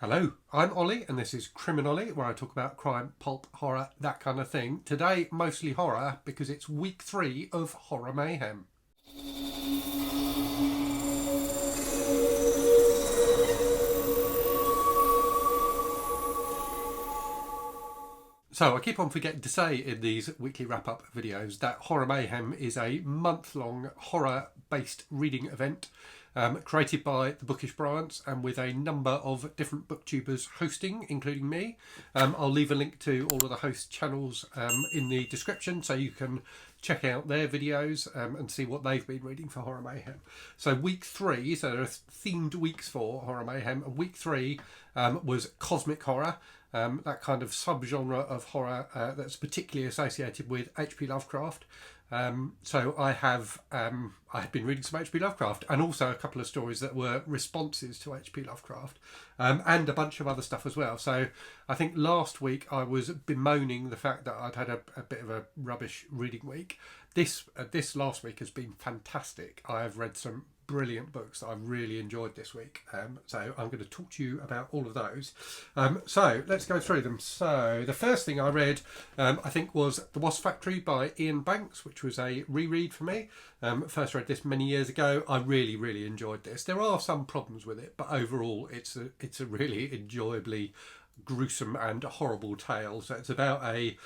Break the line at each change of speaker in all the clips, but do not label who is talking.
Hello, I'm Ollie and this is CriminOlly, where I talk about crime, pulp, horror, that kind of thing. Today, mostly horror because it's week 3 of Horror Mayhem. So I keep on forgetting to say in these weekly wrap-up videos that Horror Mayhem is a month-long horror-based reading event created by the Bookish Bryants and with a number of different booktubers hosting, including me. I'll leave a link to all of the host channels in the description so you can check out their videos and see what they've been reading for Horror Mayhem. So week 3, so there are themed weeks for Horror Mayhem, and week 3 was cosmic horror. That kind of subgenre of horror that's particularly associated with H.P. Lovecraft. So I have been reading some H.P. Lovecraft and also a couple of stories that were responses to H.P. Lovecraft and a bunch of other stuff as well. So I think last week I was bemoaning the fact that I'd had a bit of a rubbish reading week. This last week has been fantastic. I have read some brilliant books that I've really enjoyed this week. So I'm going to talk to you about all of those. So let's go through them. So the first thing I read, I think, was The Wasp Factory by Iain Banks, which was a reread for me. First read this many years ago. I really enjoyed this. There are some problems with it, but overall it's a really enjoyably gruesome and horrible tale. So it's about a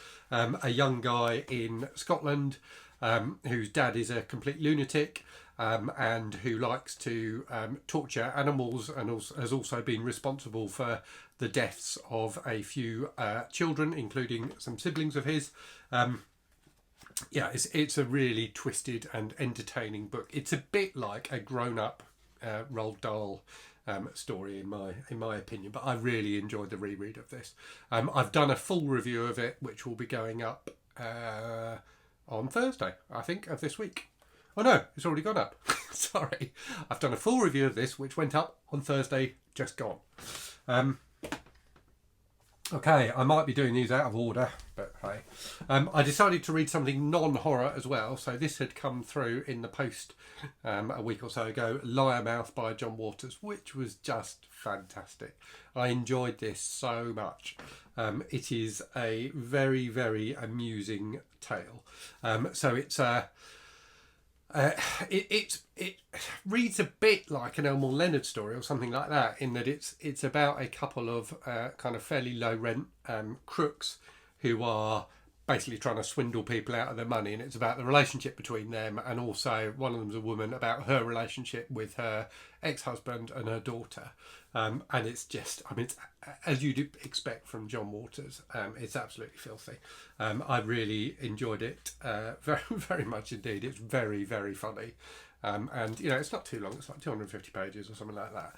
young guy in Scotland whose dad is a complete lunatic. And who likes to torture animals and has also been responsible for the deaths of a few children, including some siblings of his. It's a really twisted and entertaining book. It's a bit like a grown-up Roald Dahl story in my opinion, but I really enjoyed the reread of this. I've done a full review of it, which will be going up on Thursday, I think, of this week. Oh no, it's already gone up. Sorry. I've done a full review of this, which went up on Thursday, just gone. Okay, I might be doing these out of order, but hey. I decided to read something non-horror as well. So this had come through in the post a week or so ago, Liarmouth by John Waters, which was just fantastic. I enjoyed this so much. It is a very amusing tale. So it's it reads a bit like an Elmore Leonard story or something like that, in that it's about a couple of kind of fairly low rent crooks who are basically trying to swindle people out of their money, and it's about the relationship between them, and also one of them's a woman, about her relationship with her ex-husband and her daughter. And it's just, I mean, it's, as you'd expect from John Waters, it's absolutely filthy. I really enjoyed it very much indeed. It's very funny. And you know, it's not too long, it's like 250 pages or something like that,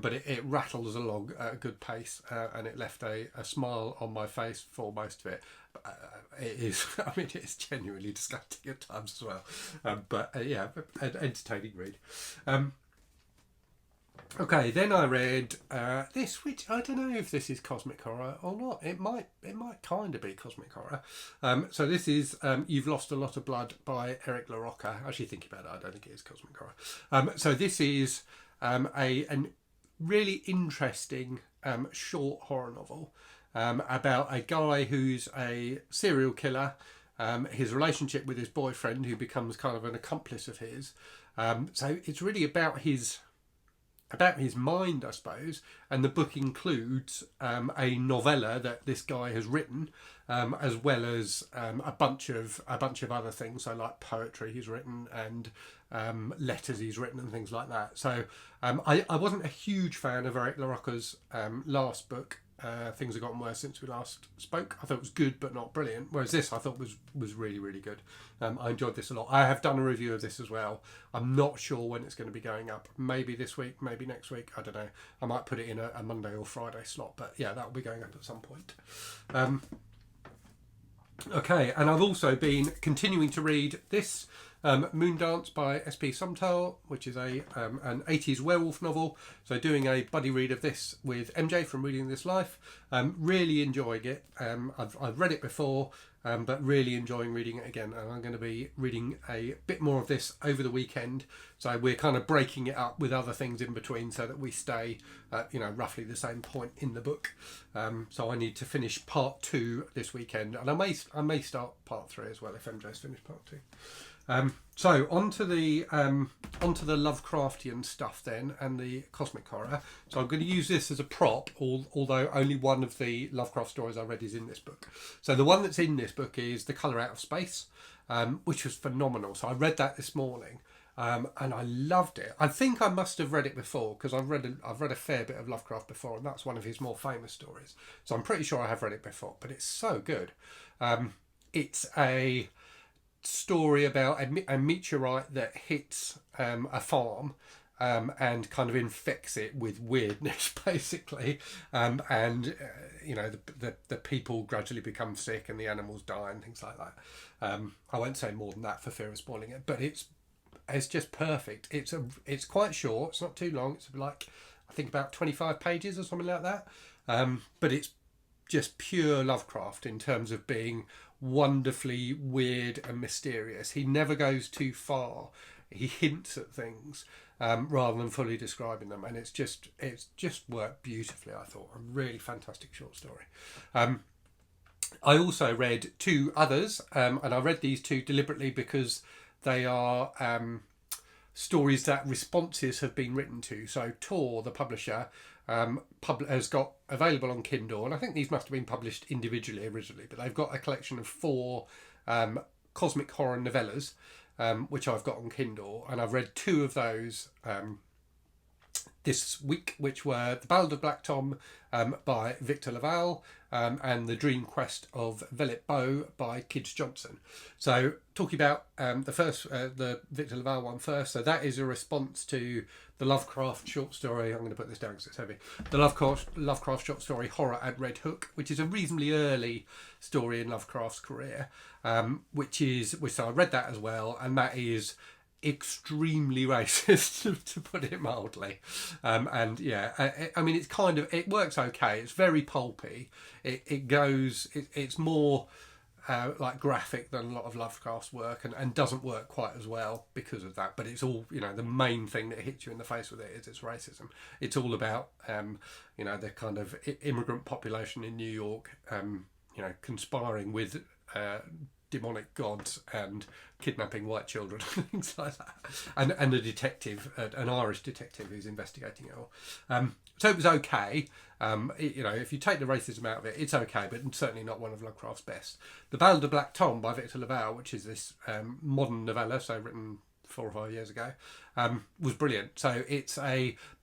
but it rattles along at a good pace, and it left a smile on my face for most of it. It is, I mean, it's genuinely disgusting at times as well, but yeah, an entertaining read. Okay, then I read this, which I don't know if this is cosmic horror or not. It might kind of be cosmic horror. So this is You've Lost a Lot of Blood by Eric LaRocca. Actually, thinking about it, I don't think it is cosmic horror. So this is a really interesting short horror novel about a guy who's a serial killer, his relationship with his boyfriend, who becomes kind of an accomplice of his. So it's really about his mind, I suppose, and the book includes a novella that this guy has written, as well as a bunch of other things, so like poetry he's written and letters he's written and things like that. So I wasn't a huge fan of Eric LaRocca's last book. Things have gotten worse since we last spoke. I thought it was good but not brilliant, whereas this I thought was really good. I enjoyed this a lot. I have done a review of this as well. I'm not sure when it's going to be going up. Maybe this week, maybe next week, I don't know. I might put it in a Monday or Friday slot, but yeah, that will be going up at some point. Okay, and I've also been continuing to read this Moondance by SP Somtow, which is a an 80s werewolf novel. So doing a buddy read of this with MJ from Reading This Life. Really enjoying it. I've read it before, but really enjoying reading it again. And I'm going to be reading a bit more of this over the weekend. So we're kind of breaking it up with other things in between so that we stay at, roughly the same point in the book. So I need to finish part 2 this weekend, and I may start part 3 as well if MJ's finished part 2. So onto the Lovecraftian stuff then, and the cosmic horror. So I'm going to use this as a prop, although only one of the Lovecraft stories I read is in this book. So the one that's in this book is The Colour Out of Space, which was phenomenal. So I read that this morning, and I loved it. I think I must have read it before, because I've read a fair bit of Lovecraft before, and that's one of his more famous stories. So I'm pretty sure I have read it before, but it's so good. It's a story about a meteorite that hits a farm and kind of infects it with weirdness, basically, and the people gradually become sick and the animals die and things like that. I won't say more than that for fear of spoiling it, but it's just perfect. It's quite short. It's not too long. It's like, I think, about 25 pages or something like that. But it's just pure Lovecraft in terms of being wonderfully weird and mysterious. He never goes too far. He hints at things rather than fully describing them, and it's just worked beautifully. I thought, a really fantastic short story. I also read 2 others, and I read these 2 deliberately because they are stories that responses have been written to. So Tor, the publisher, has got available on Kindle, and I think these must have been published individually originally, but they've got a collection of 4 cosmic horror novellas, which I've got on Kindle, and I've read 2 of those this week, which were The Ballad of Black Tom by Victor Lavalle, and The Dream Quest of Vellitt by Kidge Johnson. So talking about the Victor Lavalle one first, so that is a response to the Lovecraft short story. I'm going to put this down because it's heavy. The Lovecraft short story Horror at Red Hook, which is a reasonably early story in Lovecraft's career, which so I read that as well, and that is extremely racist, to put it mildly. And yeah, I mean, it works okay. It's very pulpy. It's more like graphic than a lot of Lovecraft's work, and doesn't work quite as well because of that. But it's all, the main thing that hits you in the face with it is its racism. It's all about the kind of immigrant population in New York, conspiring with demonic gods and kidnapping white children and things like that, and a detective, an Irish detective, who's investigating it all. So it was okay. If you take the racism out of it, it's okay, but certainly not one of Lovecraft's best. The Ballad of Black Tom by Victor Lavalle, which is this modern novella, so written 4 or 5 years ago, was brilliant. So it's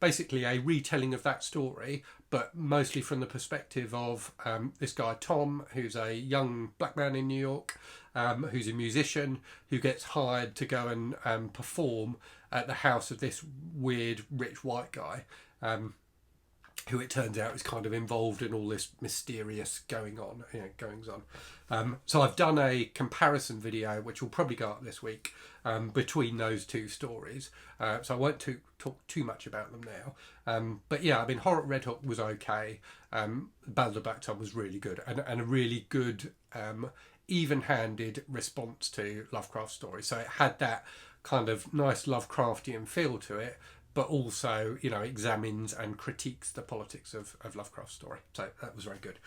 basically a retelling of that story, but mostly from the perspective of this guy Tom, who's a young black man in New York, who's a musician, who gets hired to go and perform at the house of this weird rich white guy, who it turns out is kind of involved in all this mysterious goings on. So I've done a comparison video, which will probably go up this week, between those 2 stories. So I won't talk too much about them now. But yeah, I mean, Horror at Red Hook was okay. Ballad of Black Tom was really good, and a really good, even-handed response to Lovecraft stories. So it had that kind of nice Lovecraftian feel to it, but also, examines and critiques the politics of Lovecraft's story. So that was very good.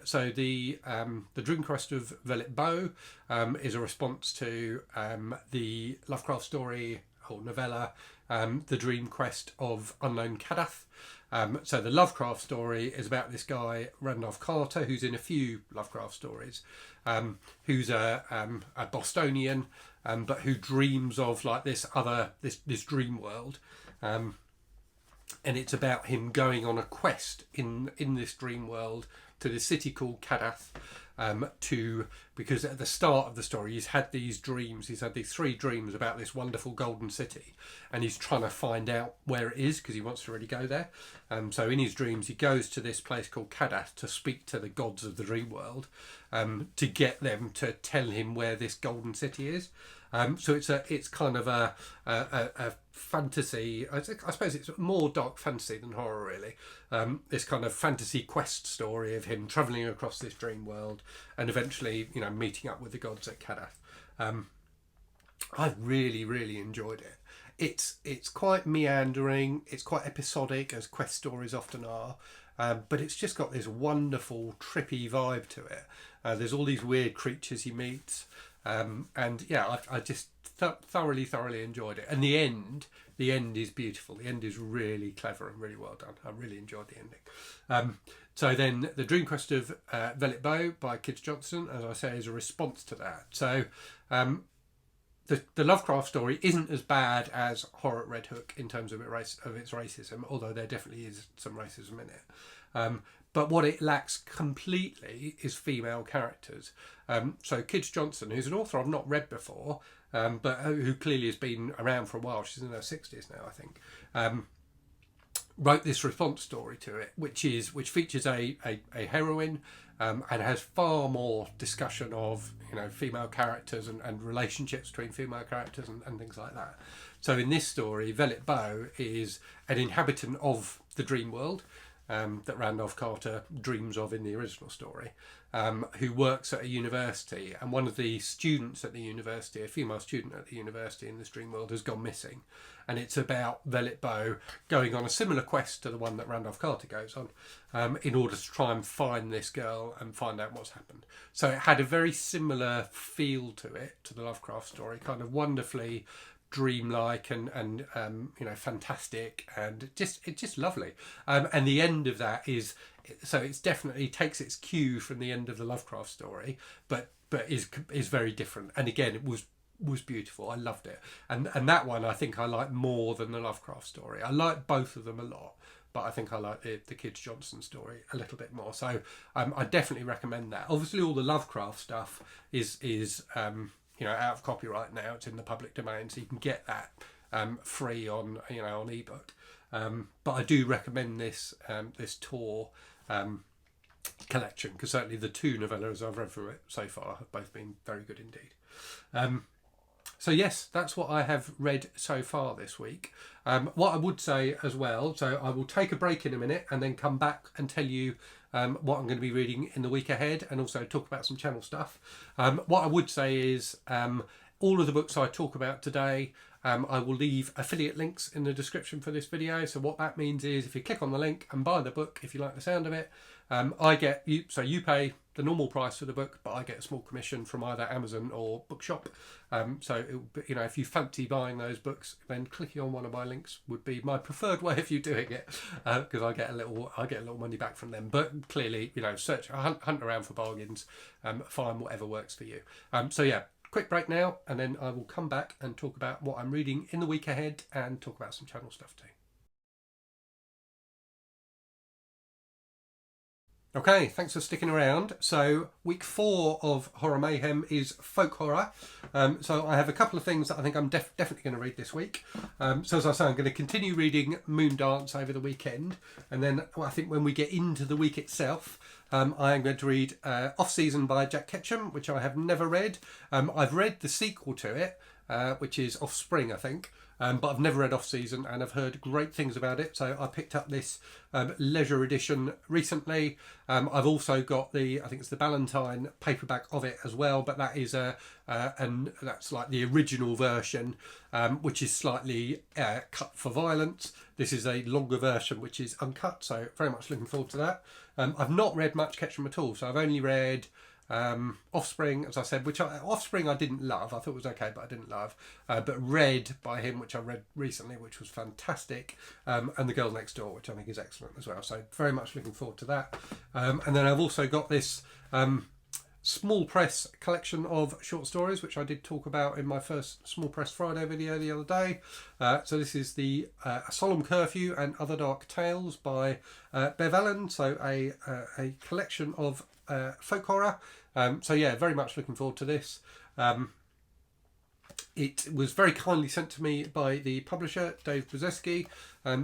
So the Dream Quest of Vellitt is a response to the Lovecraft story or novella, The Dream Quest of Unknown Kadath. So the Lovecraft story is about this guy, Randolph Carter, who's in a few Lovecraft stories, who's a Bostonian, but who dreams of like this dream world, and it's about him going on a quest in this dream world to this city called Kadath, because at the start of the story he's had these 3 dreams about this wonderful golden city, and he's trying to find out where it is because he wants to really go there. So in his dreams he goes to this place called Kadath to speak to the gods of the dream world, to get them to tell him where this golden city is. So it's kind of a fantasy. I suppose it's more dark fantasy than horror, really. This kind of fantasy quest story of him travelling across this dream world and eventually, meeting up with the gods at Kadath. I've really enjoyed it. It's quite meandering. It's quite episodic, as quest stories often are. But it's just got this wonderful trippy vibe to it. There's all these weird creatures he meets, and yeah, I just thoroughly enjoyed it. And the end is beautiful. The end is really clever and really well done. I really enjoyed the ending. So then the Dream Quest of Vellitt by Kid Johnson, as I say, is a response to that. So the Lovecraft story isn't as bad as Horror at Red Hook in terms of its racism, although there definitely is some racism in it. But what it lacks completely is female characters. So Kid Johnson, who's an author I've not read before, but who clearly has been around for a while, she's in her 60s now, I think, wrote this response story to it, which features a heroine, and has far more discussion of female characters and relationships between female characters and things like that. So in this story, Vellitt Bow is an inhabitant of the dream world that Randolph Carter dreams of in the original story, who works at a university, and one of the students at the university, a female student at the university in this dream world, has gone missing, and it's about Vellitt Bow going on a similar quest to the one that Randolph Carter goes on, in order to try and find this girl and find out what's happened. So it had a very similar feel to it, to the Lovecraft story, kind of wonderfully dreamlike and fantastic, and it's just lovely. And the end of that is, so it's definitely takes its cue from the end of the Lovecraft story, but is very different. And again, it was beautiful. I loved it, and that one I think I like more than the Lovecraft story. I like both of them a lot, but I think I like the Kid Johnson story a little bit more. So I definitely recommend that. Obviously, all the Lovecraft stuff is out of copyright now. It's in the public domain, so you can get that free on on ebook. But I do recommend this Tor collection, because certainly the two novellas I've read from it so far have both been very good indeed. So yes, that's what I have read so far this week. What I would say as well, so I will take a break in a minute and then come back and tell you what I'm going to be reading in the week ahead, and also talk about some channel stuff. What I would say is all of the books I talk about today, I will leave affiliate links in the description for this video. So what that means is if you click on the link and buy the book, if you like the sound of it, you pay the normal price for the book, but I get a small commission from either Amazon or Bookshop. So if you fancy buying those books, then clicking on one of my links would be my preferred way of you doing it, because I get a little money back from them. But clearly, hunt around for bargains, find whatever works for you. So yeah, quick break now, and then I will come back and talk about what I'm reading in the week ahead and talk about some channel stuff too. Okay, thanks for sticking around. So week 4 of Horror Mayhem is folk horror. So I have a couple of things that I think I'm definitely going to read this week. So as I say, I'm going to continue reading Moondance over the weekend. And then I think when we get into the week itself, I am going to read Off Season by Jack Ketchum, which I have never read. I've read the sequel to it, which is Offspring, I think. But I've never read Off Season, and I've heard great things about it, so I picked up this leisure edition recently. I've also got I think it's the Ballad paperback of it as well, but that is that's like the original version, which is slightly cut for violence. This is a longer version which is uncut, so very much looking forward to that. I've not read much Ketchum at all, so I've only read Offspring, as I said, Offspring I didn't love. I thought it was okay, but I didn't love. But Red by him, which I read recently, which was fantastic, and The Girl Next Door, which I think is excellent as well. So very much looking forward to that. And then I've also got this small press collection of short stories, which I did talk about in my first Small Press Friday video the other day. So this is the A Solemn Curfew and Other Dark Tales by Bev Allen. So a collection of folk horror. So yeah, very much looking forward to this. It was very kindly sent to me by the publisher, Dave Brzezinski,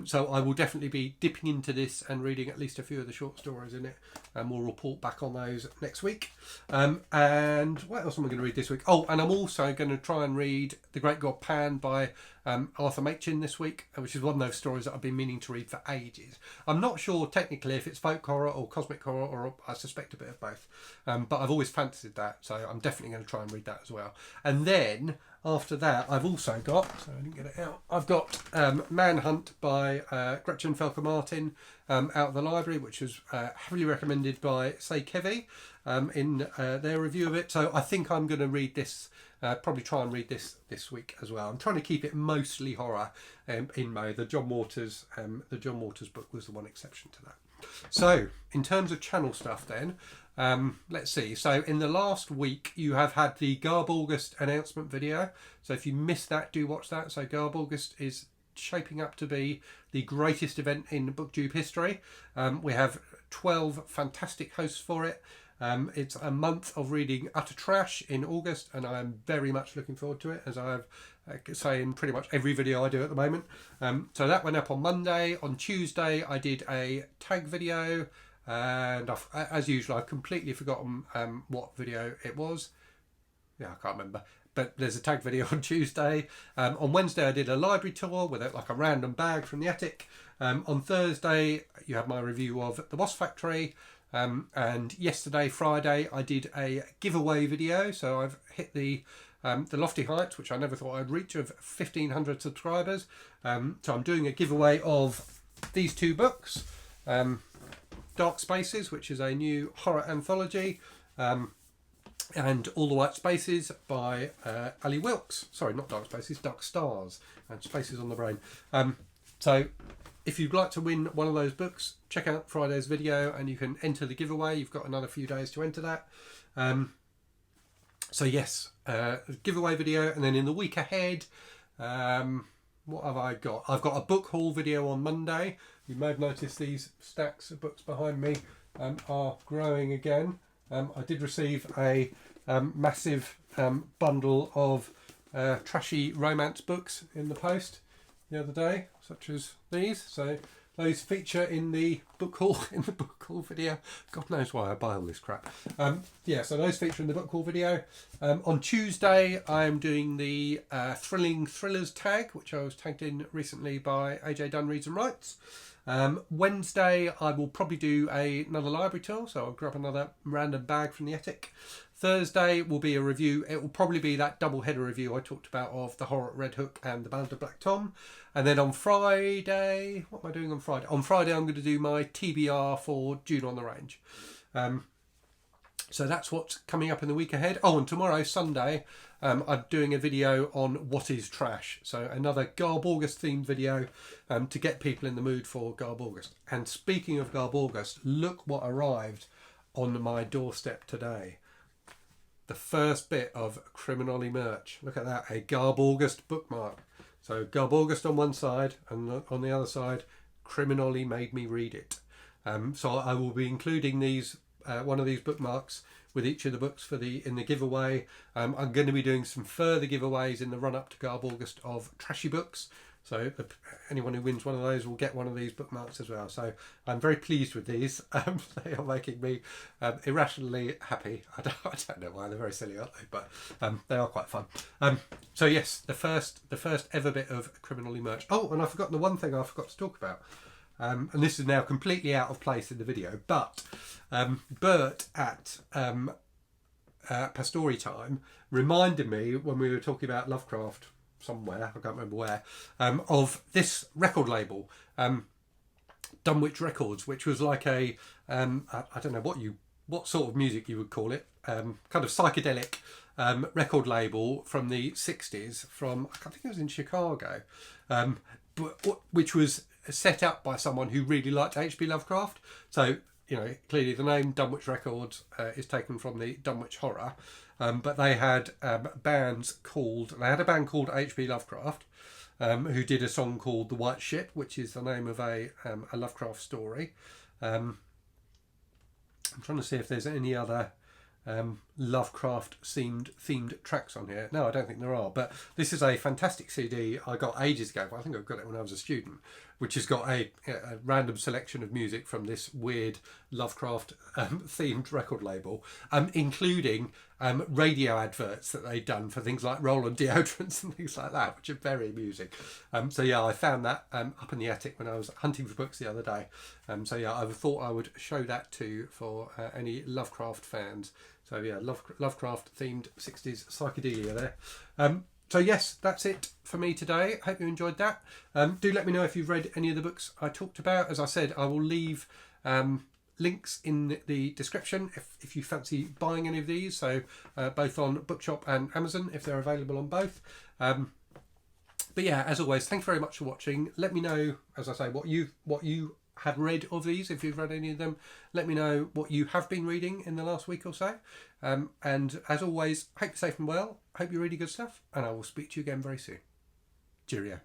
so I will definitely be dipping into this and reading at least a few of the short stories in it, and we'll report back on those next week. And what else am I going to read this week? Oh, and I'm also going to try and read The Great God Pan by Arthur Machin this week, which is one of those stories that I've been meaning to read for ages. I'm not sure technically if it's folk horror or cosmic horror, or I suspect a bit of both, but I've always fancied that, so I'm definitely going to try and read that as well. And then after that, I've also got, so I didn't get it out, I've got Manhunt by Gretchen Felker-Martin out of the library, which was heavily recommended by Say Kevy in their review of it. So I think I'm going to read this, probably try and read this week as well. I'm trying to keep it mostly horror in May. The John Waters book was the one exception to that. So in terms of channel stuff then, let's see. So in the last week, you have had the Garb August announcement video. So if you missed that, do watch that. So Garb August is shaping up to be the greatest event in BookTube history. We have 12 fantastic hosts for it. It's a month of reading utter trash in August, and I am very much looking forward to it, as I have say in pretty much every video I do at the moment. So that went up on Monday. On Tuesday, I did a tag video. And as usual, I've completely forgotten what video it was. Yeah, I can't remember. But there's a tag video on Tuesday. On Wednesday, I did a library tour with like a random bag from the attic. On Thursday, you have my review of The Wasp Factory. And yesterday, Friday, I did a giveaway video. So I've hit the lofty heights, which I never thought I'd reach, of 1,500 subscribers. So I'm doing a giveaway of these two books. Dark Spaces, which is a new horror anthology, and All the White Spaces by Ali Wilkes. Sorry, not Dark Spaces, Dark Stars, and Spaces on the Brain. So if you'd like to win one of those books, check out Friday's video and you can enter the giveaway. You've got another few days to enter that. So yes, giveaway video, and then in the week ahead, what have I got? I've got a book haul video on Monday. You may have noticed these stacks of books behind me are growing again. I did receive a massive bundle of trashy romance books in the post the other day, such as these. So those feature in the book haul video. God knows why I buy all this crap. Yeah, so those feature in the book haul video. On Tuesday, I'm doing the Thrilling Thrillers tag, which I was tagged in recently by AJ Dunn Reads and Writes. Wednesday, I will probably do another library tour, so I'll grab another random bag from the attic. Thursday will be a review. It will probably be that double header review I talked about of The Horror at Red Hook and The Ballad of Black Tom. And then on Friday, what am I doing on Friday? On Friday, I'm going to do my TBR for June on the Range. So that's what's coming up in the week ahead. Oh, and tomorrow, Sunday, I'm doing a video on what is trash. So another Garb August themed video to get people in the mood for Garb August. And speaking of Garb August, look what arrived on my doorstep today. The first bit of CriminOlly merch. Look at that, a Garb August bookmark. So Garb August on one side, and on the other side, CriminOlly made me read it. So I will be including these one of these bookmarks with each of the books in the giveaway. I'm going to be doing some further giveaways in the run up to Garb August of trashy books. So anyone who wins one of those will get one of these bookmarks as well. So I'm very pleased with these. They are making me irrationally happy. I don't know why, they're very silly, aren't they? But they are quite fun. So yes, the first ever bit of CriminOlly merch. Oh, and I've forgotten the one thing I forgot to talk about. And this is now completely out of place in the video, but Bert at Pastori Time reminded me when we were talking about Lovecraft somewhere, I can't remember where, of this record label, Dunwich Records, which was like a, I don't know what sort of music you would call it, kind of psychedelic record label from the 60s, from, I think it was in Chicago, which was set up by someone who really liked H.P. Lovecraft. So, you know, clearly the name Dunwich Records is taken from the Dunwich Horror. But they had bands called... They had a band called H.P. Lovecraft, who did a song called The White Ship, which is the name of a Lovecraft story. I'm trying to see if there's any other Lovecraft themed tracks on here. No, I don't think there are, but this is a fantastic CD I got ages ago. I think I got it when I was a student, which has got a random selection of music from this weird Lovecraft themed record label, including radio adverts that they'd done for things like Roll-On deodorants and things like that, which are very amusing. So yeah, I found that up in the attic when I was hunting for books the other day. So yeah, I thought I would show that too for any Lovecraft fans. So yeah, Lovecraft themed 60s psychedelia there. So yes, that's it for me today. Hope you enjoyed that. Do let me know if you've read any of the books I talked about. As I said, I will leave links in the description if you fancy buying any of these. So both on Bookshop and Amazon if they're available on both. But yeah, as always, thank you very much for watching. Let me know, as I say, what you have read of these. If you've read any of them, let me know what you have been reading in the last week or so. And as always, hope you're safe and well. Hope you're reading good stuff, and I will speak to you again very soon. Cheerio.